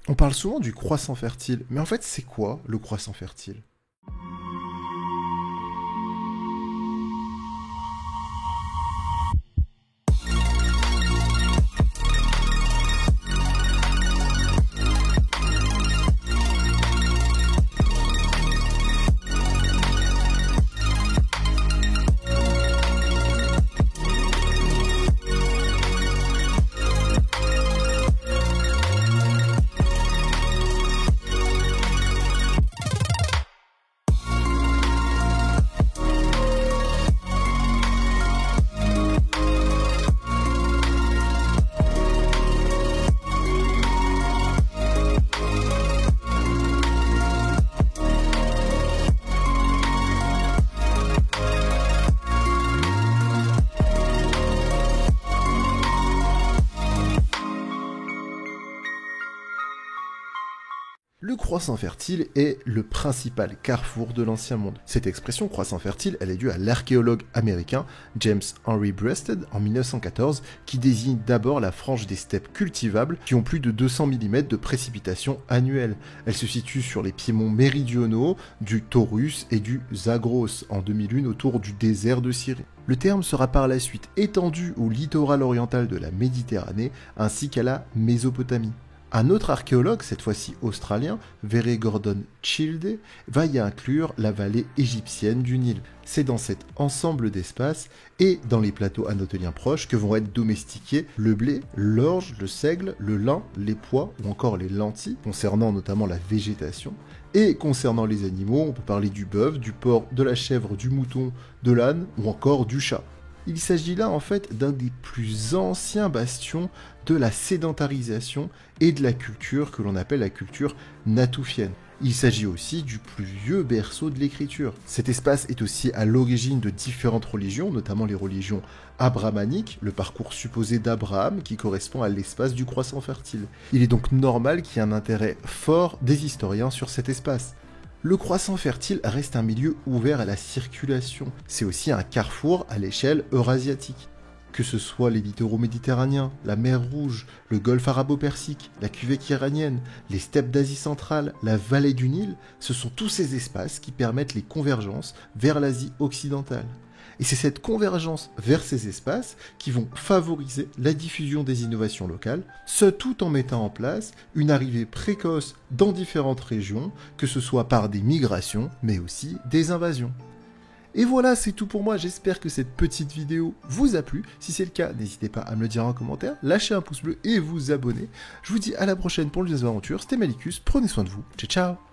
On parle souvent du croissant fertile, mais en fait c'est quoi le croissant fertile? Le croissant fertile est le principal carrefour de l'Ancien Monde. Cette expression croissant fertile, elle est due à l'archéologue américain James Henry Breasted en 1914 qui désigne d'abord la frange des steppes cultivables qui ont plus de 200 mm de précipitations annuelles. Elle se situe sur les piémonts méridionaux du Taurus et du Zagros en 2001 autour du désert de Syrie. Le terme sera par la suite étendu au littoral oriental de la Méditerranée ainsi qu'à la Mésopotamie. Un autre archéologue, cette fois-ci australien, Vere Gordon Childe, va y inclure la vallée égyptienne du Nil. C'est dans cet ensemble d'espaces et dans les plateaux anatoliens proches que vont être domestiqués le blé, l'orge, le seigle, le lin, les pois ou encore les lentilles, concernant notamment la végétation. Et concernant les animaux, on peut parler du bœuf, du porc, de la chèvre, du mouton, de l'âne ou encore du chat. Il s'agit là en fait d'un des plus anciens bastions de la sédentarisation et de la culture que l'on appelle la culture natoufienne. Il s'agit aussi du plus vieux berceau de l'écriture. Cet espace est aussi à l'origine de différentes religions, notamment les religions abrahamiques, le parcours supposé d'Abraham qui correspond à l'espace du croissant fertile. Il est donc normal qu'il y ait un intérêt fort des historiens sur cet espace. Le croissant fertile reste un milieu ouvert à la circulation. C'est aussi un carrefour à l'échelle eurasiatique. Que ce soit les littoraux méditerranéens, la mer Rouge, le golfe arabo-persique, la cuvette iranienne, les steppes d'Asie centrale, la vallée du Nil, ce sont tous ces espaces qui permettent les convergences vers l'Asie occidentale. Et c'est cette convergence vers ces espaces qui vont favoriser la diffusion des innovations locales, ce tout en mettant en place une arrivée précoce dans différentes régions, que ce soit par des migrations, mais aussi des invasions. Et voilà, c'est tout pour moi, j'espère que cette petite vidéo vous a plu. Si c'est le cas, n'hésitez pas à me le dire en commentaire, lâchez un pouce bleu et vous abonner. Je vous dis à la prochaine pour une nouvelle aventure, c'était Malicus, prenez soin de vous, ciao ciao.